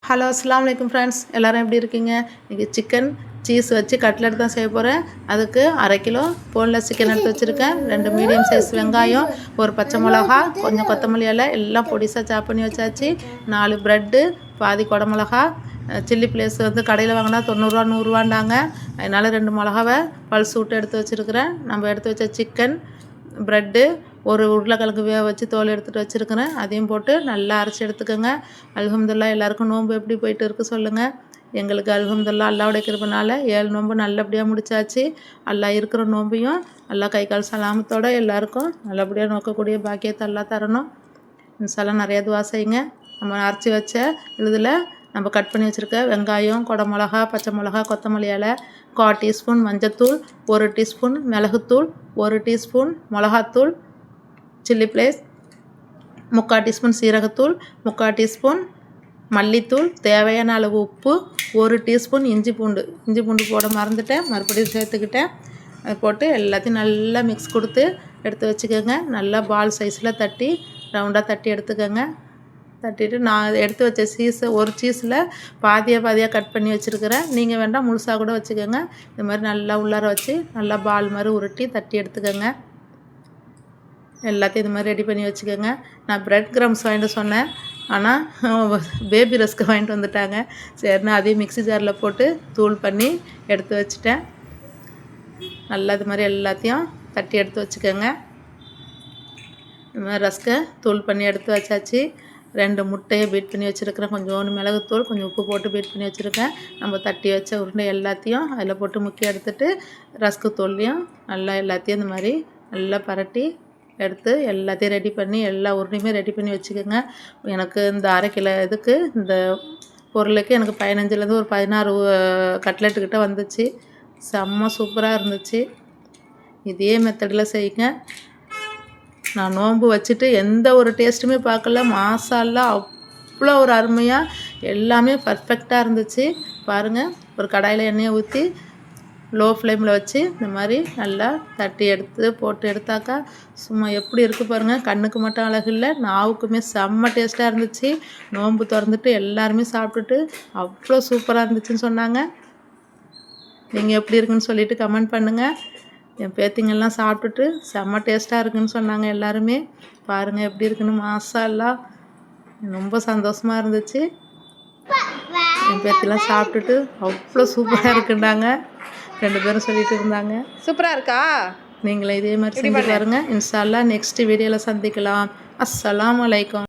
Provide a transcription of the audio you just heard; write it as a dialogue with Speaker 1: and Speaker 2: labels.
Speaker 1: Hello அஸ்ஸலாமு அலைக்கும் friends, எல்லோரும் எப்படி இருக்கீங்க? இன்றைக்கி சிக்கன் சீஸ் வச்சு கட்லெட் தான் செய்ய போகிறேன். அதுக்கு 1/2 கிலோ போன்லெஸ் சிக்கன் எடுத்து வச்சுருக்கேன். 2 மீடியம் சைஸ் வெங்காயம், ஒரு பச்சை மிளகா, கொஞ்சம் கொத்தமல்லி இலை எல்லாம் பொடிசாக சாப் பண்ணி வச்சாச்சு. 4 ப்ரெட்டு, பாதி குடமிளகா. சில்லி ப்ளேஸ் வந்து கடையில் வாங்கினா 90 ரூபா 100 ரூபாண்டாங்க. அதனால் 2 மிளகாவை பல்ஸ் விட்டு எடுத்து வச்சுருக்கிறேன். நம்ம எடுத்து வச்ச சிக்கன், ப்ரெட்டு, ஒரு உருளைக்கிழங்கு வேக வச்சு தோல் எடுத்துகிட்டு வச்சுருக்கிறேன். அதையும் போட்டு நல்லா அரைச்சி எடுத்துக்கோங்க. அல்ஹம்துலில்லாஹ் எல்லாருக்கும் நோன்பு எப்படி போயிட்டு இருக்குது சொல்லுங்கள். எங்களுக்கு அல்ஹம்துலில்லாஹ் அல்லாஹ்வுடைய கிருபைனால 7 நோன்பு நல்லபடியாக முடிச்சாச்சு. அல்லாஹ் இருக்கிற நோன்பையும் அல்லாஹ் கை கால் சலாமத்தோடு எல்லாருக்கும் நல்லபடியாக நோக்கக்கூடிய பாக்கியத்தை அல்லாஹ் தரணும். இன்ஷால்லாஹ் நிறையா துவா செய்யுங்க. நம்ம அரைச்சி வச்ச இதில் நம்ம கட் பண்ணி வச்சுருக்க வெங்காயம், குடமிளகா, பச்சை மிளகா, கொத்தமல்லி இலை, 1/4 டீஸ்பூன் மஞ்சத்தூள், 1 டீஸ்பூன் மிளகுத்தூள், 1 டீஸ்பூன் மிளகாத்தூள், சில்லி ப்ளேஸ், 3/4 டீஸ்பூன் சீரகத்தூள், 3/4 டீஸ்பூன் மல்லித்தூள், தேவையான அளவு உப்பு, 1 டீஸ்பூன் இஞ்சி பூண்டு போட மறந்துட்டேன், மறுபடியும் சேர்த்துக்கிட்டேன். அது போட்டு எல்லாத்தையும் நல்லா மிக்ஸ் கொடுத்து எடுத்து வச்சுக்கோங்க. நல்லா பால் சைஸில் தட்டி ரவுண்டாக தட்டி எடுத்துக்கோங்க. தட்டிட்டு நான் எடுத்து வச்ச ஒரு சீஸில் பாதியாக கட் பண்ணி வச்சுருக்கிறேன். நீங்கள் வேண்டாம் முழுசாக கூட வச்சுக்கோங்க. இது மாதிரி நல்லா உள்ளார வச்சு நல்லா பால் மாதிரி உருட்டி தட்டி எடுத்துக்கோங்க. எல்லாத்தையும் இது மாதிரி ரெடி பண்ணி வச்சுக்கோங்க. நான் ப்ரெட் கிரம்ஸ் வாங்கிட்டு சொன்னேன், ஆனால் பேபி ரஸ்க்கு வாங்கிட்டு வந்துட்டாங்க. சரிண்ணா அதையும் மிக்ஸி ஜாரில் போட்டு தூள் பண்ணி எடுத்து வச்சுட்டேன். நல்லா இது மாதிரி எல்லாத்தையும் தட்டி எடுத்து வச்சுக்கோங்க. இது மாதிரி ரஸ்க்கை தூள் பண்ணி எடுத்து வச்சாச்சு. 2 முட்டையை பீட் பண்ணி வச்சுருக்கிறேன். கொஞ்சோண்டு மிளகுத்தூள், கொஞ்சம் உப்பு போட்டு பீட் பண்ணி வச்சுருக்கேன். நம்ம தட்டி வச்ச உருண்டை எல்லாத்தையும் அதில் போட்டு முக்கி எடுத்துட்டு ரஸ்க்கு தூள்லையும் நல்லா எல்லாத்தையும் இந்த மாதிரி நல்லா பரட்டி எடுத்து எல்லாத்தையும் ரெடி பண்ணி எல்லா உருண்டையுமே ரெடி பண்ணி வச்சுக்கோங்க. எனக்கு இந்த 1/2 கிலோ இதுக்கு இந்த பொருளுக்கு எனக்கு 15லேருந்து ஒரு 16 கட்லெட்டுக்கிட்ட வந்துச்சு. செம்ம சூப்பராக இருந்துச்சு. இதே மெத்தடில் செய்யுங்க. நான் நோன்பு வச்சுட்டு எந்த ஒரு டேஸ்ட்டுமே பார்க்கல. மாஷால்லா அவ்வளோ ஒரு அருமையாக எல்லாமே பர்ஃபெக்டாக இருந்துச்சு. பாருங்கள், ஒரு கடாயில் எண்ணெயை ஊற்றி லோ ஃப்ளேமில் வச்சு இந்த மாதிரி நல்லா தட்டி எடுத்து போட்டு எடுத்தாக்கா சும்மா எப்படி இருக்குது பாருங்கள். கண்ணுக்கு மட்டும் அழகு இல்லை, நாவுக்குமே செம்ம டேஸ்ட்டாக இருந்துச்சு. நோன்பு திறந்துட்டு எல்லாருமே சாப்பிட்டுட்டு அவ்வளோ சூப்பராக இருந்துச்சுன்னு சொன்னாங்க. நீங்கள் எப்படி இருக்குன்னு சொல்லிவிட்டு கமெண்ட் பண்ணுங்கள். என் பேத்திங்கெல்லாம் சாப்பிட்டுட்டு செம்ம டேஸ்ட்டாக இருக்குதுன்னு சொன்னாங்க எல்லாருமே. பாருங்கள் எப்படி இருக்குன்னு. மாஷால்லா ரொம்ப சந்தோஷமாக இருந்துச்சு. என் பேத்திலாம் சாப்பிட்டுட்டு அவ்வளோ சூப்பராக இருக்குண்டாங்க. 2 பேரும் சொல்லிட்டு இருந்தாங்க.
Speaker 2: சூப்பராக இருக்கா?
Speaker 1: நீங்களே இதே மாதிரி செஞ்சு பாருங்கள். இன்ஷா அல்லாஹ் நெக்ஸ்ட் வீடியோவில் சந்திக்கலாம். அஸ்ஸலாமு அலைக்கும்.